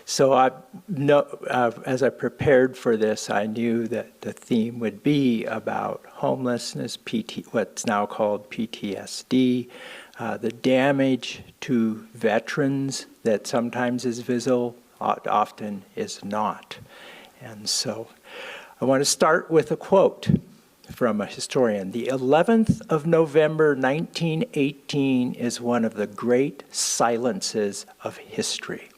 So as I prepared for this, I knew that the theme would be about homelessness, what's now called PTSD, the damage to veterans that sometimes is visible, often is not. And so I want to start with a quote from a historian. The 11th of November, 1918 is one of the great silences of history.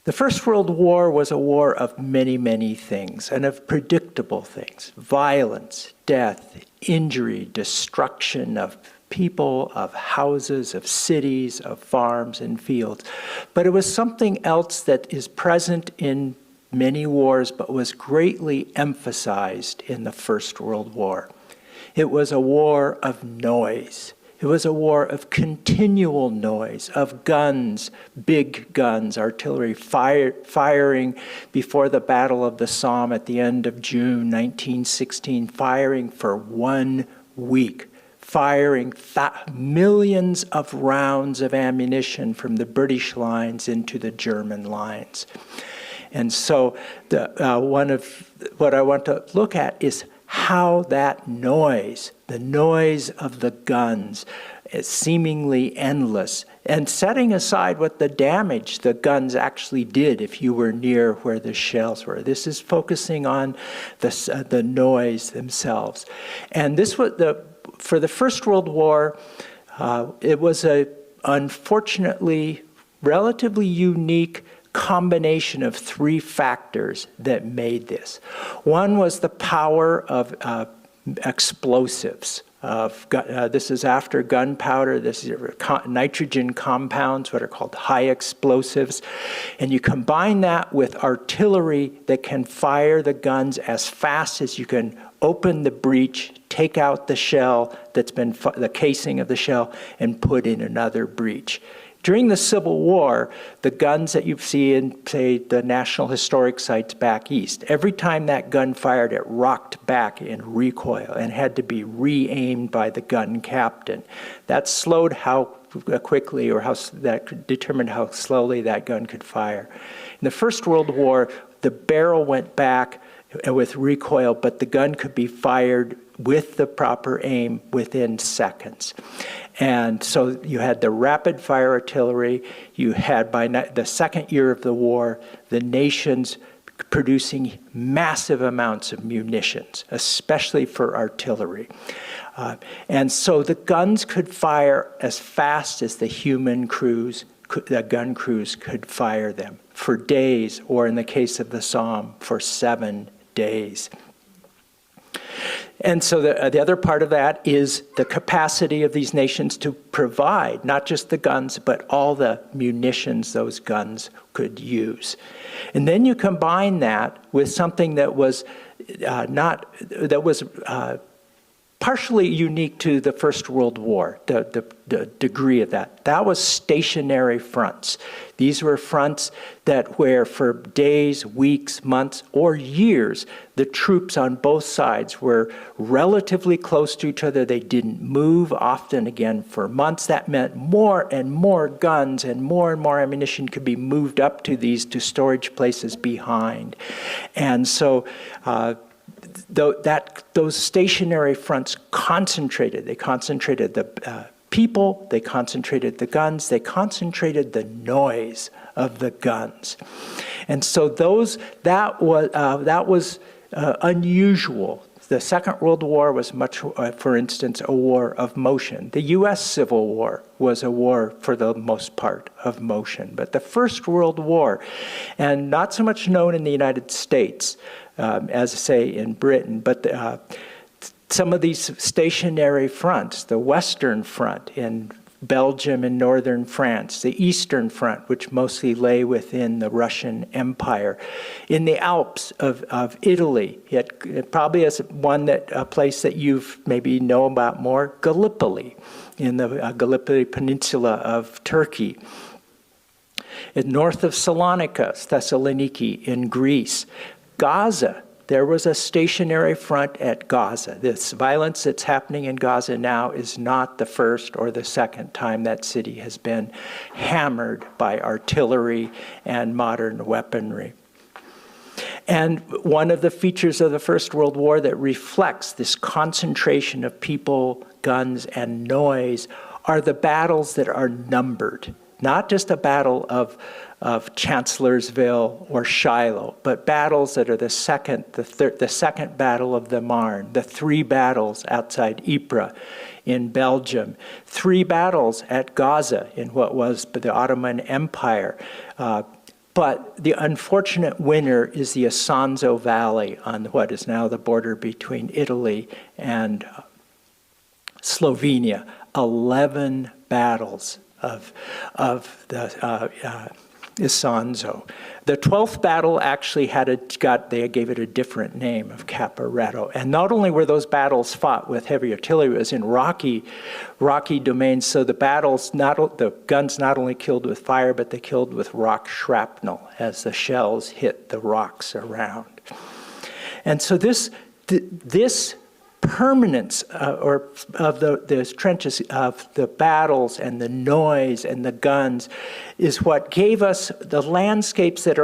The First World War was a war of many, many things, and of predictable things. Violence, death, injury, destruction of people, of houses, of cities, of farms and fields. But it was something else that is present in many wars, but was greatly emphasized in the First World War. It was a war of noise. It was a war of continual noise, of guns, big guns, artillery firing before the Battle of the Somme at the end of June 1916, firing for 1 week, firing millions of rounds of ammunition from the British lines into the German lines. And so one of what I want to look at is how that noise, the noise of the guns, is seemingly endless, and setting aside what the damage the guns actually did if you were near where the shells were. This is focusing on the noise themselves. And this was for the First World War, it was a unfortunately relatively unique combination of 3 factors that made this. One was the power of explosives. This is after gunpowder. This is nitrogen compounds, what are called high explosives. And you combine that with artillery that can fire the guns as fast as you can open the breech, take out the shell that's been, the casing of the shell, and put in another breech. During the Civil War, the guns that you see in, say, the National Historic Sites back east, every time that gun fired, it rocked back in recoil and had to be re-aimed by the gun captain. That slowed how quickly, or that determined how slowly that gun could fire. In the First World War, the barrel went back with recoil, but the gun could be fired with the proper aim within seconds. And so you had the rapid fire artillery. You had, by the second year of the war, the nations producing massive amounts of munitions, especially for artillery. And so the guns could fire as fast as the gun crews could fire them for days, or in the case of the Somme, for 7 days. And so the other part of that is the capacity of these nations to provide not just the guns, but all the munitions those guns could use. And then you combine that with something that was partially unique to the First World War, the degree of that. That was stationary fronts. These were fronts where for days, weeks, months, or years, the troops on both sides were relatively close to each other. They didn't move, often again for months. That meant more and more guns and more ammunition could be moved up to storage places behind. And so those stationary fronts concentrated. They concentrated the people, they concentrated the guns, they concentrated the noise of the guns. And so that was unusual. The Second World War was much, for instance, a war of motion. The U.S. Civil War was a war, for the most part, of motion. But the First World War, and not so much known in the United States, as say in Britain, but some of these stationary fronts, the Western Front in Belgium and northern France, the Eastern Front, which mostly lay within the Russian Empire, in the Alps of Italy, it probably is a place that you've maybe know about more, Gallipoli, in the Gallipoli Peninsula of Turkey. North of Salonika, Thessaloniki in Greece, Gaza, There was a stationary front at Gaza. This violence that's happening in Gaza now is not the first or the second time that city has been hammered by artillery and modern weaponry. And one of the features of the First World War that reflects this concentration of people, guns, and noise are the battles that are numbered. Not just a battle of Chancellorsville or Shiloh, but battles that are the second battle of the Marne, the 3 battles outside Ypres in Belgium, 3 battles at Gaza in what was the Ottoman Empire. But the unfortunate winner is the Isonzo Valley on what is now the border between Italy and Slovenia. 11 battles of the Isonzo. The 12th battle actually they gave it a different name of Caporetto. And not only were those battles fought with heavy artillery, it was in rocky domains. So the guns not only killed with fire, but they killed with rock shrapnel as the shells hit the rocks around. And so this permanence of the trenches, of the battles and the noise and the guns, is what gave us the landscapes that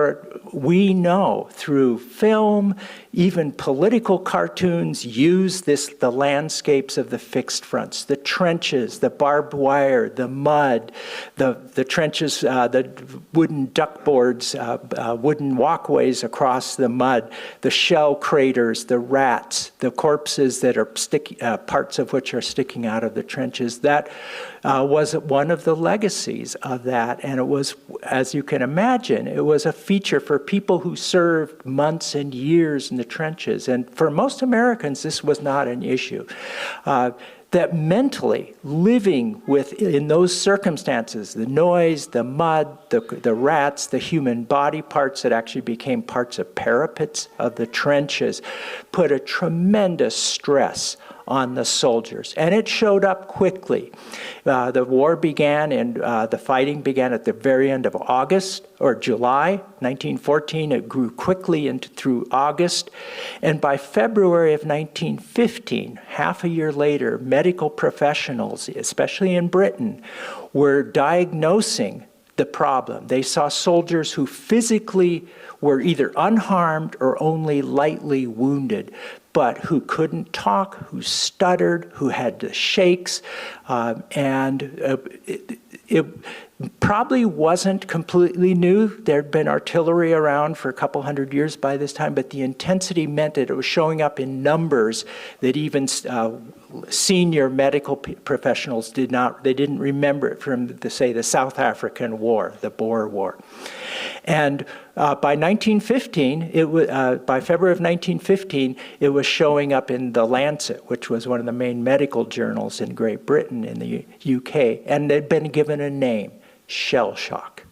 we know through film. Even political cartoons use the landscapes of the fixed fronts, the trenches, the barbed wire, the mud, the trenches, the wooden duckboards, wooden walkways across the mud, the shell craters, the rats, the corpses that are parts of which are sticking out of the trenches. That was one of the legacies of that. And it was, as you can imagine, it was a feature for people who served months and years in the trenches. And for most Americans, this was not an issue. That mentally living in those circumstances, the noise, the mud, the rats, the human body parts that actually became parts of parapets of the trenches, put a tremendous stress on the soldiers. And it showed up quickly. The war began and the fighting began at the very end of August or July 1914. It grew quickly through August. And by February of 1915, half a year later, medical professionals, especially in Britain, were diagnosing the problem. They saw soldiers who physically were either unharmed or only lightly wounded, but who couldn't talk, who stuttered, who had the shakes, it probably wasn't completely new. There'd been artillery around for a couple hundred years by this time, but the intensity meant that it was showing up in numbers that even senior medical professionals didn't remember it from, say, the South African War, the Boer War. And by 1915, by February of 1915, it was showing up in The Lancet, which was one of the main medical journals in Great Britain, in the UK, and they'd been given a name, shell shock.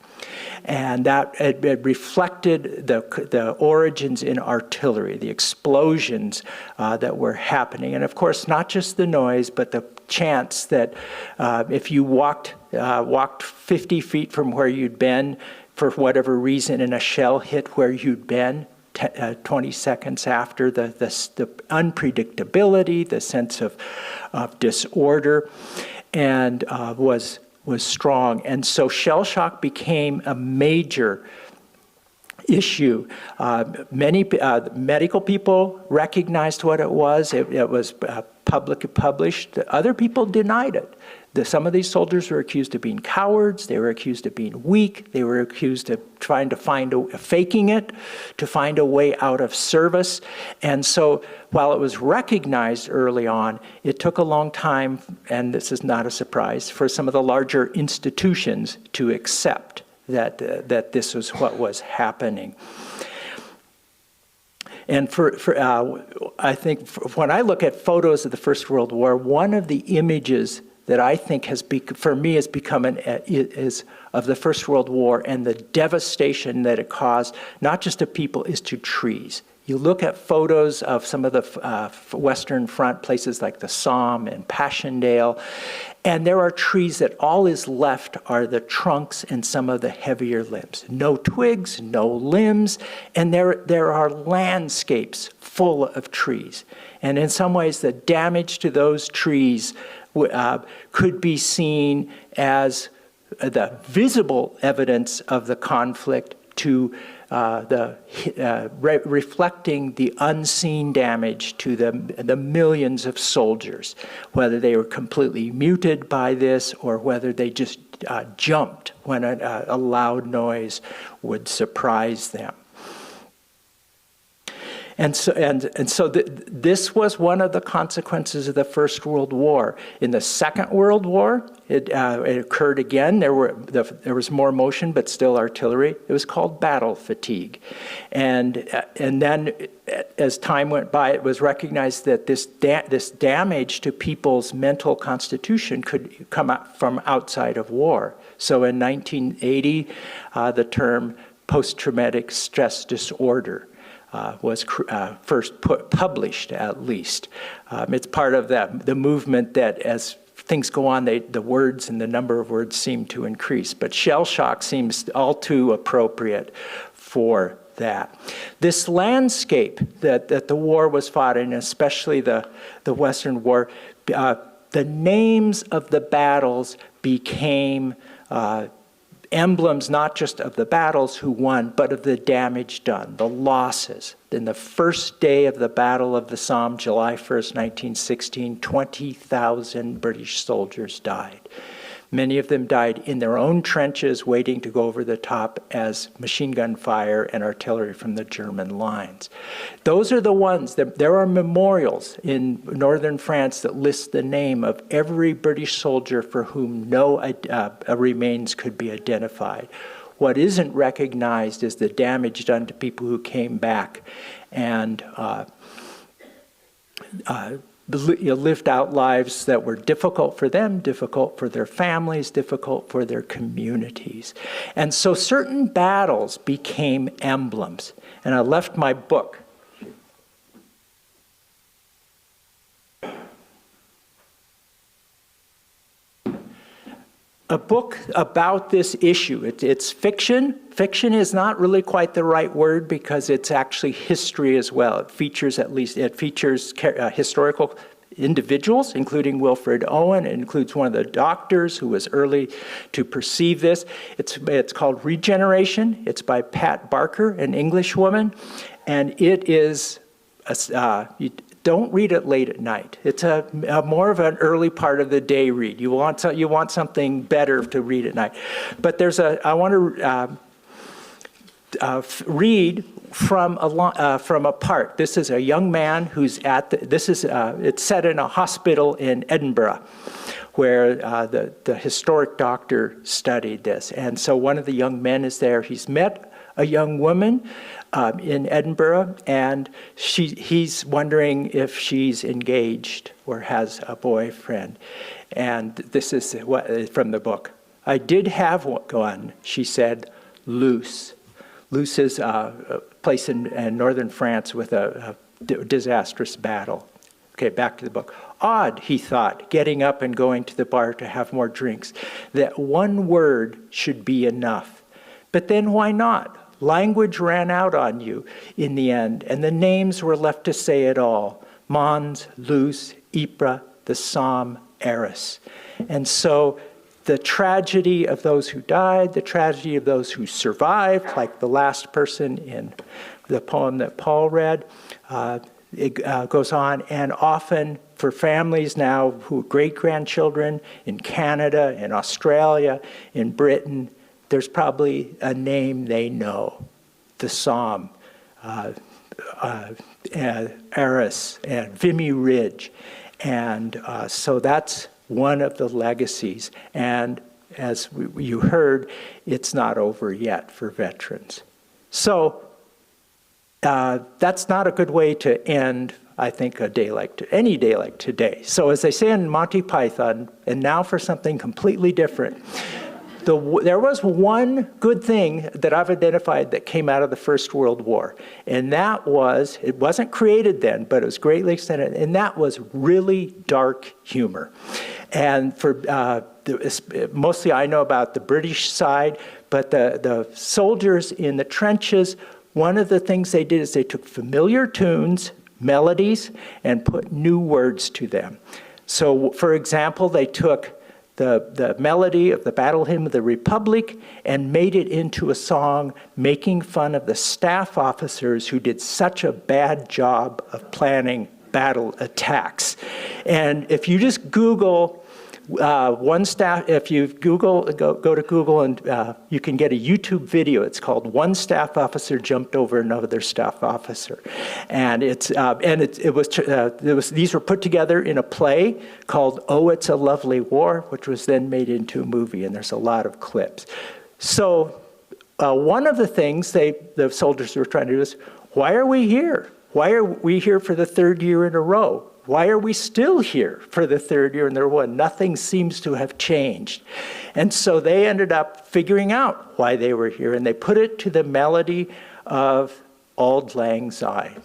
And that it reflected the origins in artillery, the explosions that were happening. And of course, not just the noise, but the chance that if you walked 50 feet from where you'd been, for whatever reason, and a shell hit where you'd been 20 seconds after, the unpredictability, the sense of disorder, and was strong. And so shell shock became a major issue. Many medical people recognized what it was. It was publicly published. Other people denied it. Some of these soldiers were accused of being cowards. They were accused of being weak. They were accused of faking it to find a way out of service. And so while it was recognized early on, it took a long time, and this is not a surprise, for some of the larger institutions to accept that this was what was happening. And I think when I look at photos of the First World War, one of the images that I think has become is of the First World War and the devastation that it caused, not just to people, is to trees. You look at photos of some of the Western Front places like the Somme and Passchendaele, and there are trees that all is left are the trunks and some of the heavier limbs. No twigs, no limbs, and there are landscapes full of trees. And in some ways, the damage to those trees could be seen as the visible evidence of the conflict to reflecting the unseen damage to the millions of soldiers, whether they were completely muted by this or whether they just jumped when a loud noise would surprise them. And so this was one of the consequences of the First World War. In the Second World War, it occurred again. There was more motion, but still artillery. It was called battle fatigue. And then, as time went by, it was recognized that this damage to people's mental constitution could come out from outside of war. So in 1980, the term post-traumatic stress disorder was first published, at least. It's part of the movement that as things go on, the words and the number of words seem to increase. But shell shock seems all too appropriate for that. This landscape that the war was fought in, especially the Western War, the names of the battles became emblems not just of the battles who won, but of the damage done, the losses. In the first day of the Battle of the Somme, July 1st, 1916, 20,000 British soldiers died. Many of them died in their own trenches, waiting to go over the top as machine gun fire and artillery from the German lines. Those are the ones that there are memorials in northern France that list the name of every British soldier for whom no remains could be identified. What isn't recognized is the damage done to people who came back and lived out lives that were difficult for them, difficult for their families, difficult for their communities. And so certain battles became emblems. And I left my book. A book about this issue. It's fiction. Fiction is not really quite the right word because it's actually history as well. It features historical individuals, including Wilfred Owen. It includes one of the doctors who was early to perceive this. It's called Regeneration. It's by Pat Barker, an English woman, and it is don't read it late at night. It's a more of an early part of the day read. You want something better to read at night. But I want to read from a part. This is a young man who's it's set in a hospital in Edinburgh, where the historic doctor studied this. And so one of the young men is there. He's met a young woman in Edinburgh, and he's wondering if she's engaged or has a boyfriend. And this is from the book. I did have one, she said, Luce. Luce is a place in northern France with a disastrous battle. Okay, back to the book. Odd, he thought, getting up and going to the bar to have more drinks, that one word should be enough. But then why not? Language ran out on you in the end, and the names were left to say it all. Mons, Luce, Ypres, the Somme, Arras. And so the tragedy of those who died, the tragedy of those who survived, like the last person in the poem that Paul read, it goes on. And often for families now who are great-grandchildren in Canada, in Australia, in Britain, there's probably a name they know, the Somme, Arras, and Vimy Ridge. And so that's one of the legacies. And as you heard, it's not over yet for veterans. So that's not a good way to end, I think, any day like today. So as they say in Monty Python, and now for something completely different, there was one good thing that I've identified that came out of the First World War, and that was, it wasn't created then, but it was greatly extended, and that was really dark humor. And for mostly I know about the British side, but the soldiers in the trenches, one of the things they did is they took familiar tunes, melodies, and put new words to them. So, for example, they took the melody of the Battle Hymn of the Republic and made it into a song making fun of the staff officers who did such a bad job of planning battle attacks. And if you just Google if you go to Google and you can get a YouTube video. It's called "One Staff Officer Jumped Over Another Staff Officer," and these were put together in a play called "Oh, It's a Lovely War," which was then made into a movie, and there's a lot of clips. So one of the things the soldiers were trying to do is, why are we here? Why are we here for the third year in a row? Why are we still here for the third year in a row? Nothing seems to have changed. And so they ended up figuring out why they were here, and they put it to the melody of Auld Lang Syne.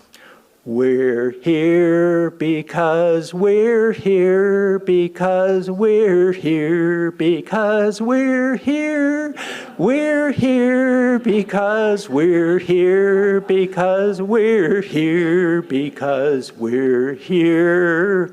We're here because we're here because we're here because we're here. We're here because we're here because we're here because we're here.